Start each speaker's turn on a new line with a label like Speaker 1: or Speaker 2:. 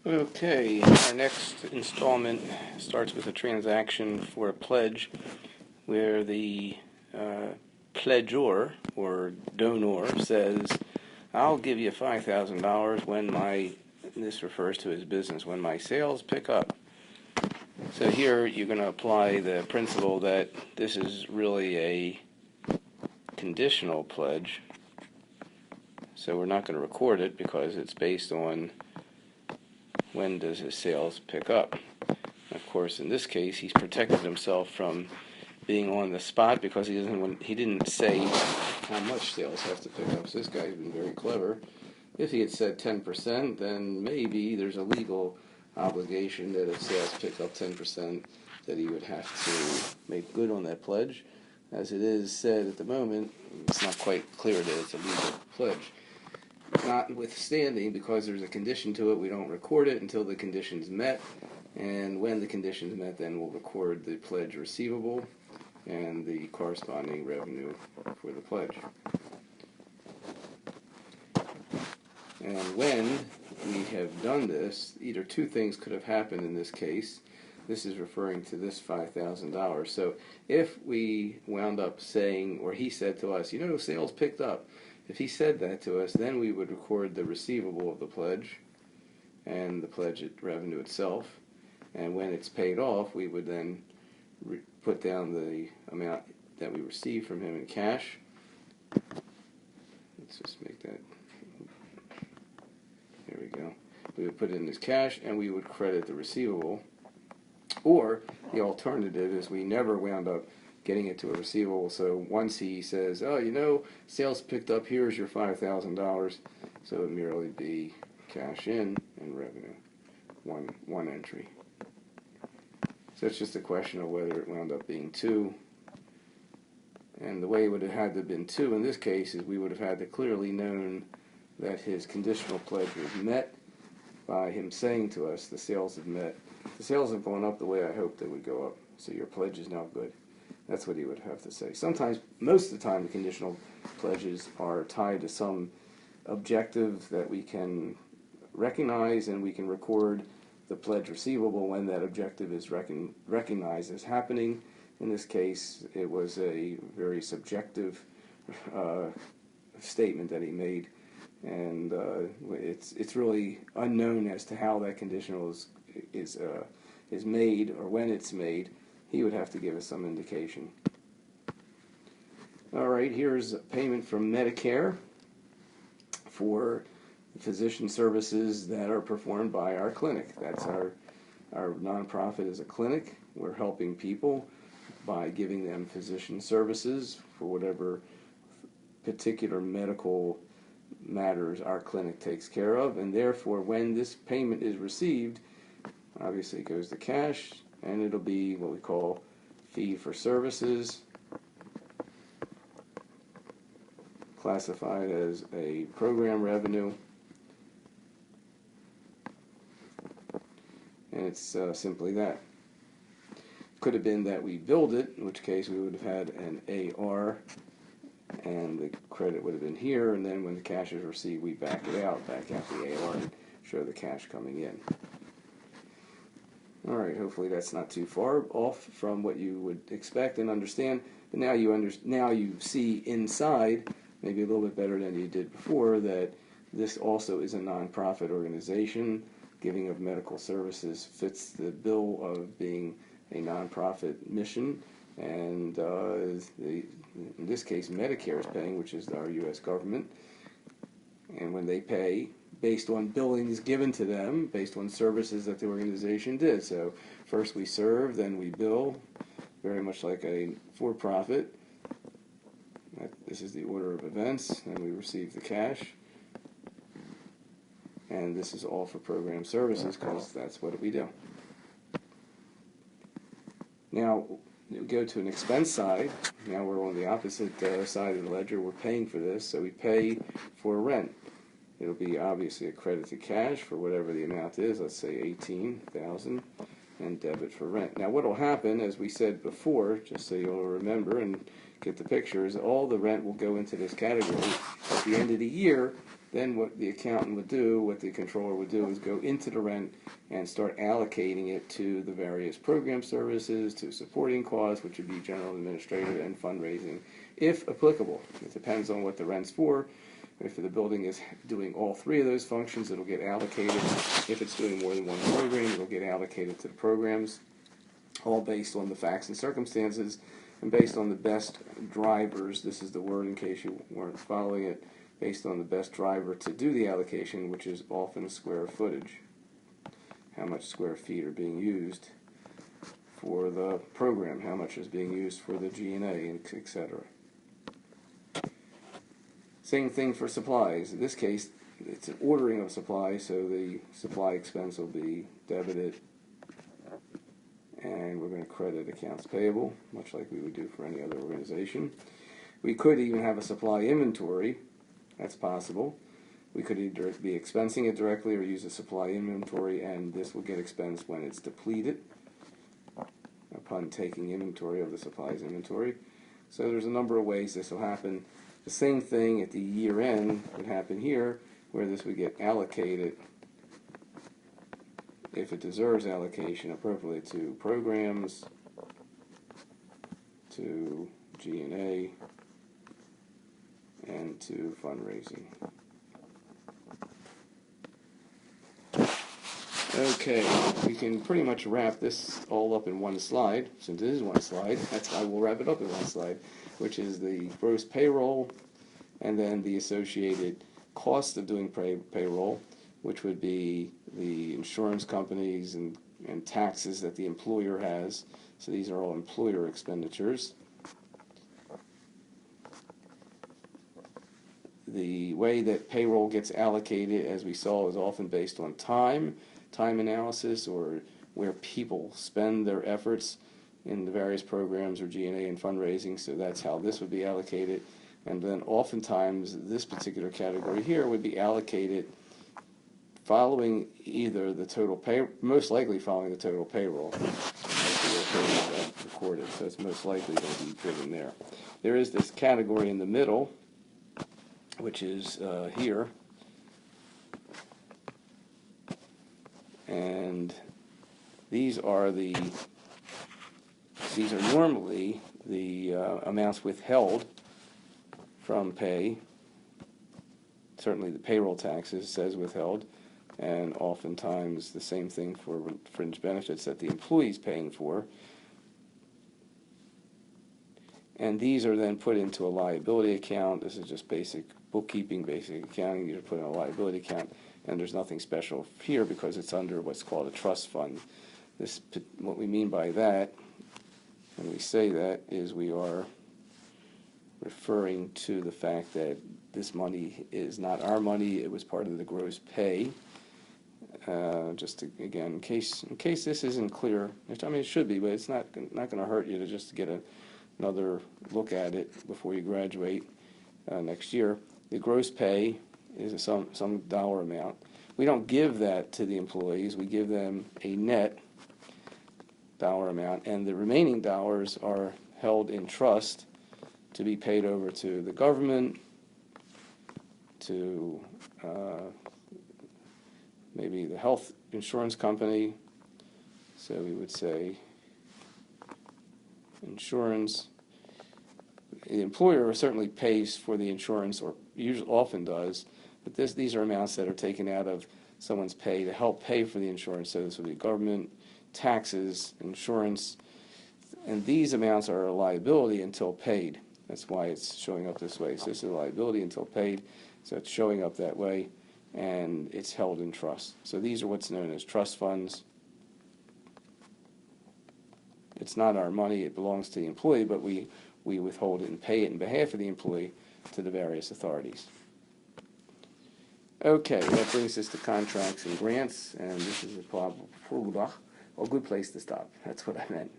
Speaker 1: Okay, our next installment starts with a transaction for a pledge where the pledgor or donor says, I'll give you $5,000 when this refers to his business, when my sales pick up. So here you're going to apply the principle that this is really a conditional pledge. So we're not going to record it because it's based on when does his sales pick up. Of course, in this case, he's protected himself from being on the spot because he didn't say how much sales have to pick up. So this guy's been very clever. If he had said 10%, then maybe there's a legal obligation that if sales pick up 10%, that he would have to make good on that pledge. As it is said at the moment, it's not quite clear that it's a legal pledge. Notwithstanding, because there's a condition to it, we don't record it until the condition's met. And when the condition's met, then we'll record the pledge receivable and the corresponding revenue for the pledge. And when we have done this, either two things could have happened in this case. This is referring to this $5,000. So if we wound up saying, or he said to us, sales picked up. If he said that to us, then we would record the receivable of the pledge and the pledge revenue itself. And when it's paid off, we would then put down the amount that we received from him in cash. Let's just make that. There we go. We would put it in as cash, and we would credit the receivable. Or the alternative is we never wound up getting it to a receivable. So once he says, sales picked up, here's your $5,000. So it would merely be cash in and revenue. One entry. So it's just a question of whether it wound up being two. And the way it would have had to have been two in this case is we would have had to clearly known that his conditional pledge was met by him saying to us, the sales have met. The sales have gone up the way I hoped they would go up. So your pledge is now good. That's what he would have to say. Sometimes, most of the time, the conditional pledges are tied to some objective that we can recognize, and we can record the pledge receivable when that objective is recognized as happening. In this case, it was a very subjective statement that he made, and it's really unknown as to how that conditional is made or when it's made. He would have to give us some indication. All right, here's a payment from Medicare for physician services that are performed by our clinic. That's our nonprofit is a clinic. We're helping people by giving them physician services for whatever particular medical matters our clinic takes care of. And therefore, when this payment is received, obviously it goes to cash, and it'll be what we call fee for services, classified as a program revenue, and it's simply that. Could have been that we billed it, in which case we would have had an AR, and the credit would have been here, and then when the cash is received, we back out the AR, and show the cash coming in. All right, hopefully that's not too far off from what you would expect and understand. But now you see inside, maybe a little bit better than you did before, that this also is a nonprofit organization. Giving of medical services fits the bill of being a nonprofit mission. And in this case, Medicare is paying, which is our U.S. government. And when they pay, based on billings given to them, based on services that the organization did. So first we serve, then we bill, very much like a for-profit. This is the order of events, and we receive the cash. And this is all for program services because that's what we do. Now, we go to an expense side. Now we're on the opposite side of the ledger. We're paying for this, so we pay for rent. It'll be obviously a credit to cash for whatever the amount is, let's say $18,000, and debit for rent. Now what will happen, as we said before, just so you'll remember and get the picture, is all the rent will go into this category. At the end of the year, Then what the accountant would do, what the controller would do, is go into the rent and start allocating it to the various program services, to supporting costs, which would be general administrative and fundraising, if applicable. It depends on what the rent's for. If the building is doing all three of those functions, it'll get allocated. If it's doing more than one program, it'll get allocated to the programs, all based on the facts and circumstances and based on the best drivers. This is the word in case you weren't following it. Based on the best driver to do the allocation, which is often square footage. How much square feet are being used for the program, how much is being used for the G&A, etc. Same thing for supplies. In this case, it's an ordering of supplies, so the supply expense will be debited, and we're going to credit accounts payable, much like we would do for any other organization. We could even have a supply inventory. That's possible. We could either be expensing it directly or use a supply inventory, and this will get expensed when it's depleted upon taking inventory of the supplies inventory. So there's a number of ways this will happen. The same thing at the year end would happen here, where this would get allocated, if it deserves allocation appropriately, to programs, to G&A, and to fundraising. Okay, we can pretty much wrap this all up in one slide. Since it is one slide, that's why we'll wrap it up in one slide, which is the gross payroll and then the associated cost of doing payroll, which would be the insurance companies and taxes that the employer has. So these are all employer expenditures. The way that payroll gets allocated, as we saw, is often based on time analysis, or where people spend their efforts in the various programs or G&A and fundraising. So that's how this would be allocated. And then oftentimes this particular category here would be allocated following either the total pay, most likely following the total payroll. Recorded, so it's most likely going to be driven there. There is this category in the middle, which is here, and these are normally the amounts withheld from pay. Certainly the payroll taxes says withheld, and oftentimes the same thing for fringe benefits that the employee's paying for. And these are then put into a liability account. This is just basic bookkeeping, basic accounting. These are put in a liability account, and there's nothing special here because it's under what's called a trust fund. What we mean by that, when we say that, is we are referring to the fact that this money is not our money. It was part of the gross pay. Just to, again, in case this isn't clear, I mean it should be, but it's not going to hurt you to just get another look at it before you graduate next year. The gross pay is some dollar amount. We don't give that to the employees. We give them a net dollar amount, and the remaining dollars are held in trust to be paid over to the government, to maybe the health insurance company. So we would say insurance. The employer certainly pays for the insurance, or usually often does, but these are amounts that are taken out of someone's pay to help pay for the insurance. So this would be government, taxes, insurance, and these amounts are a liability until paid. That's why it's showing up this way. So this is a liability until paid, so it's showing up that way, and it's held in trust. So these are what's known as trust funds. It's not our money, it belongs to the employee, but we withhold it and pay it in behalf of the employee to the various authorities. Okay, that brings us to contracts and grants, and this is a good place to stop. That's what I meant.